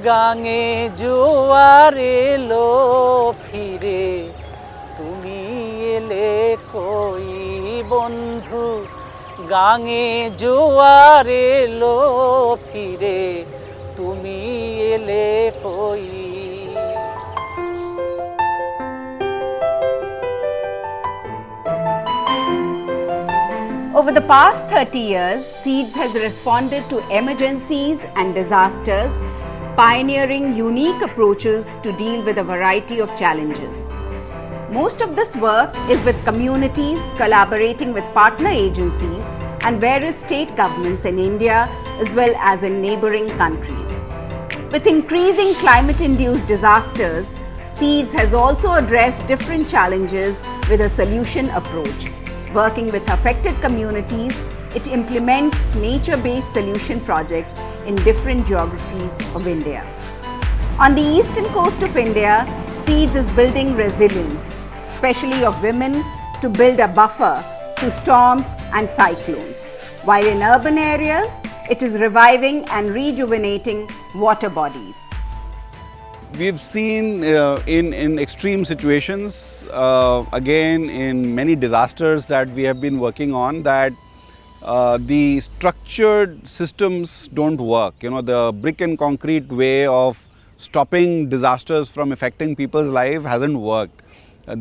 গাঙে জোয়ার এলো ফিরে, তুমি এলে কই বন্ধু। গাঙে জোয়ার এলো ফিরে, তুমি এলে কই। Over the past 30 years, Seeds has responded to emergencies and disasters, pioneering unique approaches to deal with a variety of challenges. Most of this work is with communities collaborating with partner agencies and various state governments in India as well as in neighboring countries. With increasing climate-induced disasters, Seeds has also addressed different challenges with a solution approach. Working with affected communities, it implements nature-based solution projects in different geographies of India. On the eastern coast of India, Seeds is building resilience, especially of women, to build a buffer to storms and cyclones. While in urban areas, it is reviving and rejuvenating water bodies. We've seen in extreme situations, again in many disasters that we have been working on, that the structured systems don't work. You know, the brick and concrete way of stopping disasters from affecting people's life hasn't worked.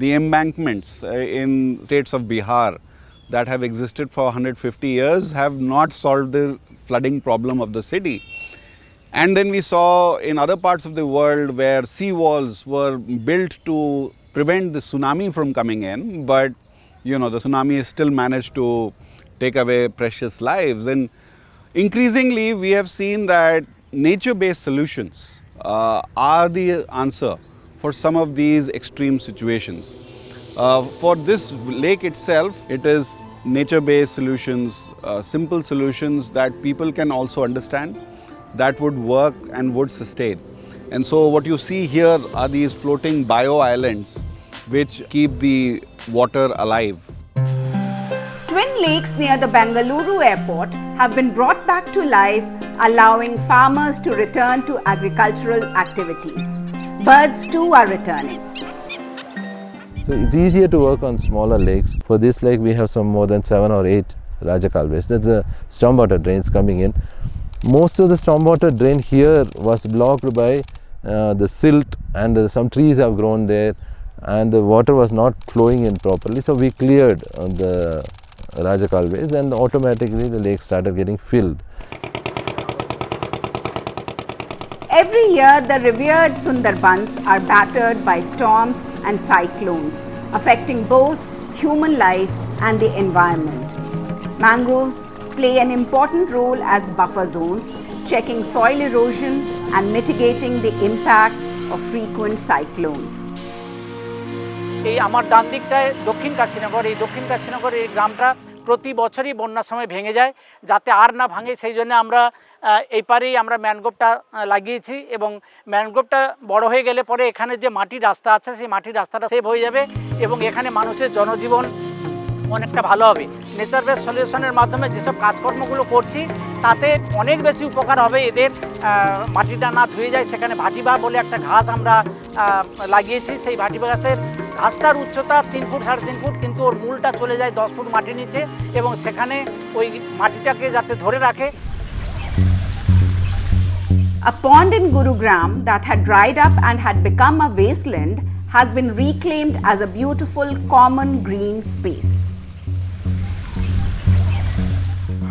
The embankments in states of Bihar that have existed for 150 years have not solved the flooding problem of the city. And then we saw in other parts of the world where sea walls were built to prevent the tsunami from coming in, but you know, the tsunami still managed to take away precious lives. And increasingly we have seen that nature-based solutions are the answer for some of these extreme situations. For this lake itself, it is nature-based solutions, simple solutions that people can also understand, that would work and would sustain. And so what you see here are these floating bio-islands which keep the water alive. Twin lakes near the Bengaluru airport have been brought back to life, allowing farmers to return to agricultural activities. Birds too are returning. So it's easier to work on smaller lakes. For this lake we have some more than 7 or 8 Rajakalves. That's the stormwater drains coming in. Most of the stormwater drain here was blocked by the silt, and some trees have grown there and the water was not flowing in properly. So we cleared the Rajakalves and automatically the lake started getting filled. Every year, the revered Sundarbans are battered by storms and cyclones, affecting both human life and the environment. Mangroves play an important role as buffer zones, checking soil erosion and mitigating the impact of frequent cyclones. এই আমার ডান দিকটায় দক্ষিণ কাশীনগর, এই দক্ষিণ কাশীনগর এই গ্রামটা প্রতি বছরই বন্যার সময় ভেঙে যায়। যাতে আর না ভাঙে সেই জন্য আমরা এই পারেই আমরা ম্যানগ্রোভটা লাগিয়েছি, এবং ম্যানগ্রোভটা বড় হয়ে গেলে পরে এখানে যে মাটির রাস্তা আছে সেই মাটির রাস্তাটা সেভ হয়ে যাবে এবং এখানে মানুষের জনজীবন অনেকটা ভালো হবে। নেচার বেস সলিউশনের মাধ্যমে যেসব কাজকর্মগুলো করছি তাতে অনেক বেশি উপকার হবে এদের। মাটিটা না ধুয়ে যায়, সেখানে ভাটিবা বলে একটা ঘাস আমরা লাগিয়েছি। সেই ভাটিবা গাছের ঘাসটার উচ্চতা 3 ফুট 3.5 ফুট, কিন্তু ওর মূলটা চলে যায় 10 ফুট মাটির নিচে, এবং সেখানে ওই মাটিটাকে যাতে ধরে রাখে। A pond in Gurugram that had dried up and had become a wasteland has been reclaimed as a beautiful common green space.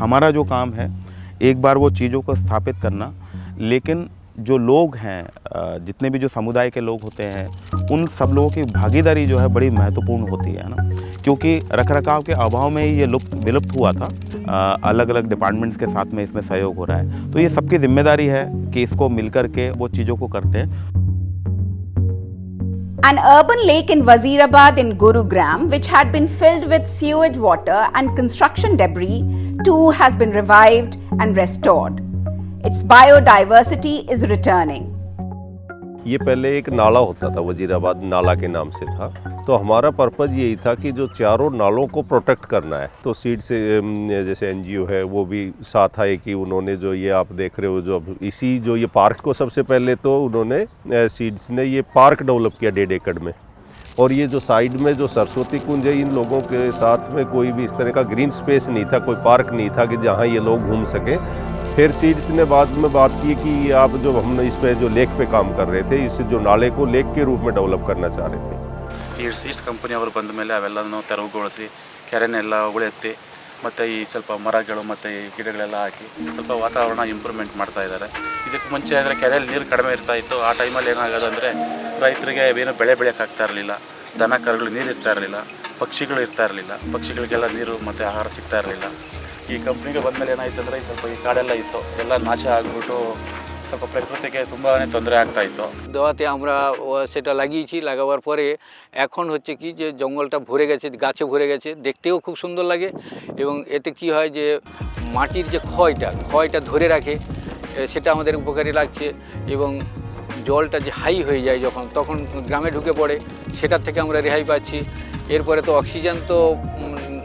हमारा जो काम है एक बार वो चीज़ों को स्थापित करना, लेकिन जो लोग हैं, जितने भी जो समुदाय के लोग होते हैं, उन सब लोगों की भागीदारी जो है बड़ी महत्वपूर्ण होती है ना, क्योंकि रखरखाव के अभाव में ही ये विलुप्त हुआ था। अलग अलग डिपार्टमेंट्स के साथ में इसमें सहयोग हो रहा है, तो ये सबकी जिम्मेदारी है कि इसको मिलकर के वो चीज़ों को करते हैं। An urban lake in Wazirabad in Gurugram, which had been filled with sewage water and construction debris, too has been revived and restored. Its biodiversity is returning. ये पहले एक नाला होता था, वजीराबाद नाला के नाम से था। तो हमारा पर्पज़ यही था कि जो चारों नालों को प्रोटेक्ट करना है। तो सीड से जैसे एनजीओ है वो भी साथ आए कि उन्होंने जो ये आप देख रहे हो जो इसी जो ये पार्क को सबसे पहले तो उन्होंने सीड्स ने ये पार्क डेवलप किया 1.5 एकड़ में। और ये जो साइड में जो सरस्वती कुंज है, इन लोगों के साथ में कोई भी इस तरह का ग्रीन स्पेस नहीं था, कोई पार्क नहीं था कि जहाँ ये लोग घूम सके। फिर सीड्स ने बाद में बात की कि आप जो हम इस पे जो लेक पे काम कर रहे थे, इस जो नाले को लेक के रूप में डेवलप करना चाह रहे थे। ಈ ಸೀಡ್ಸ್ ಕಂಪನಿಯವರು ಬಂದ ಮೇಲೆ ಅವೆಲ್ಲನೂ ತೆರವುಗೊಳಿಸಿ ಕೆರೆನೆಲ್ಲ ಉಳೆತ್ತಿ ಮತ್ತು ಈ ಸ್ವಲ್ಪ ಮರಗಳು ಮತ್ತು ಈ ಗಿಡಗಳೆಲ್ಲ ಹಾಕಿ ಸ್ವಲ್ಪ ವಾತಾವರಣ ಇಂಪ್ರೂವ್ಮೆಂಟ್ ಮಾಡ್ತಾ ಇದ್ದಾರೆ. ಇದಕ್ಕೆ ಮುಂಚೆ ಅಂದರೆ ಕೆರೆಯಲ್ಲಿ ನೀರು ಕಡಿಮೆ ಇರ್ತಾ ಇತ್ತು. ಆ ಟೈಮಲ್ಲಿ ಏನಾಗೋದಂದರೆ ರೈತರಿಗೆ ಏನು ಬೆಳೆ ಬೆಳೆಯೋಕ್ಕಾಗ್ತಾ ಇರಲಿಲ್ಲ, ದನ ಕರುಗಳು ನೀರು ಇರ್ತಾ ಇರಲಿಲ್ಲ, ಪಕ್ಷಿಗಳು ಇರ್ತಾ ಇರಲಿಲ್ಲ, ಪಕ್ಷಿಗಳಿಗೆಲ್ಲ ನೀರು ಮತ್ತು ಆಹಾರ ಸಿಗ್ತಾ ಇರಲಿಲ್ಲ. ಈ ಕಂಪ್ನಿಗೆ ಬಂದಮೇಲೆ ಏನಾಯಿತು ಅಂದರೆ ಸ್ವಲ್ಪ ಈ ಕಾಡೆಲ್ಲ ಇತ್ತು, ಎಲ್ಲ ನಾಶ ಆಗಿಬಿಟ್ಟು ಸ್ವಲ್ಪ প্রকৃতিকে ತುಂಬಾ ತೊಂದರೆ ಆಗ್ತಾ ইতো। দোয়াতে আমরা সেটা লাগিয়েছি, লাগাবার পরে এখন হচ্ছে কি যে জঙ্গলটা ভরে গেছে, গাছে ভরে গেছে, দেখতেও খুব সুন্দর লাগে এবং এতে কি হয় যে মাটির যে ক্ষয়টা ধরে রাখে, সেটা আমাদের উপকারী লাগছে এবং জলটা যে হাই হয়ে যায় যখন তখন গ্রামে ঢুকে পড়ে, সেটার থেকে আমরা রেহাই পাচ্ছি। এরপরে তো অক্সিজেন তো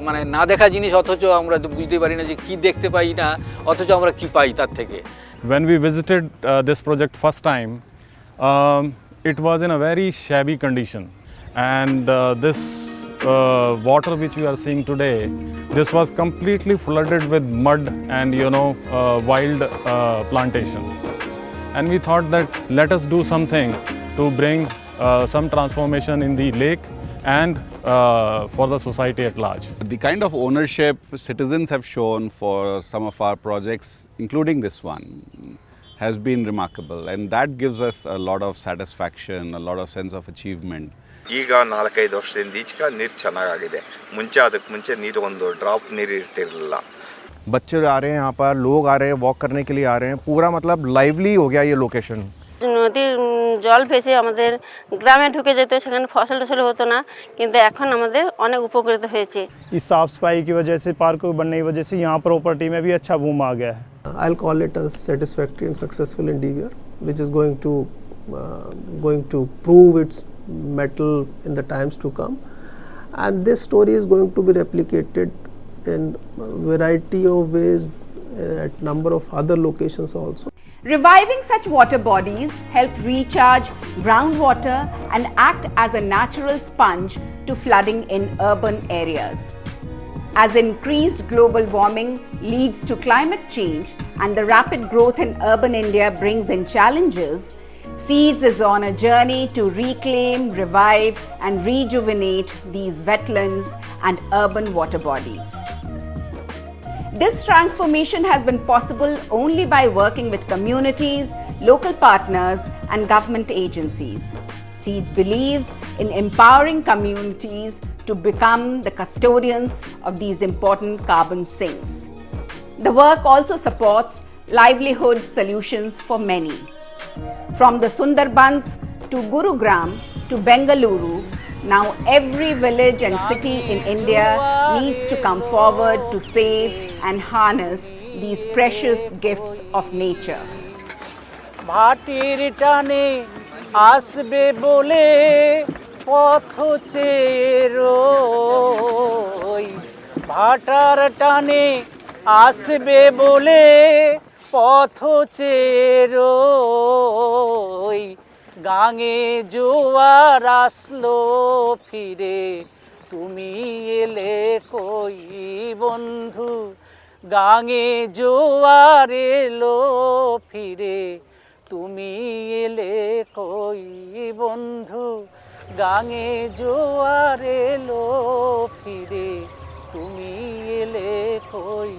মানে না দেখা জিনিস, অথচ আমরা বুঝতে পারি না যে কী দেখতে পাই না, অথচ আমরা কী পাই তার থেকে। When we visited this project first time, it was in a very shabby condition, and this water which we are seeing today, this was completely flooded with mud and wild plantation. And we thought that let us do something to bring some transformation in the lake and for the society at large. The kind of ownership citizens have shown for some of our projects, including this one, has been remarkable, and that gives us a lot of satisfaction, a lot of sense of achievement. ಈಗ 4-5 ವರ್ಷದಿಂದ ಈಚೆಗೆ ನೀರು ಚೆನ್ನಾಗಿದೆ. ಅದಕ್ಕೆ ಮುಂಚೆ ನೀರು ಒಂದು drop ನೀರು ಇರ್ತಿರಲಿಲ್ಲ. बच्चे आ रहे हैं यहाँ पर, लोग आ रहे हैं, वॉक करने के लिए आ रहे हैं, पूरा मतलब लाइवली हो गया ये लोकेशन। নদীর জল ভেসে আমাদের গ্রামে ঢুকে যেত, সেখানে ফসল টসল হতো না, কিন্তু এখন আমাদের অনেক উপকৃত হয়েছে। इस साफ सफाई की वजह से, पार्क बनने की वजह से यहाँ प्रॉपर्टी में भी अच्छा बूम आ गया है। I'll call it a satisfactory and successful endeavor, which is going to prove its mettle in the times to come, and this story is going to be replicated in variety of ways at number of other locations also. Reviving such water bodies help recharge groundwater and act as a natural sponge to flooding in urban areas. As increased global warming leads to climate change and the rapid growth in urban India brings in challenges, Seeds is on a journey to reclaim, revive and rejuvenate these wetlands and urban water bodies. This transformation has been possible only by working with communities, local partners and government agencies. Seeds believes in empowering communities to become the custodians of these important carbon sinks. The work also supports livelihood solutions for many. From the Sundarbans to Gurugram to Bengaluru, now every village and city in India needs to come forward to save and harness these precious gifts of nature. ভাটির টানে আসবে বলে পথ চেয়ে রই, ভাটার টানে আসবে বলে পথ চেয়ে রই, গাঙে জোয়ার আসলো ফিরে তুমি এলে কই বন্ধু, গাঙে জোয়ার এলো ফিরে তুমি এলে কই বন্ধু, গাঙে জোয়ার এলো ফিরে তুমি এলে কই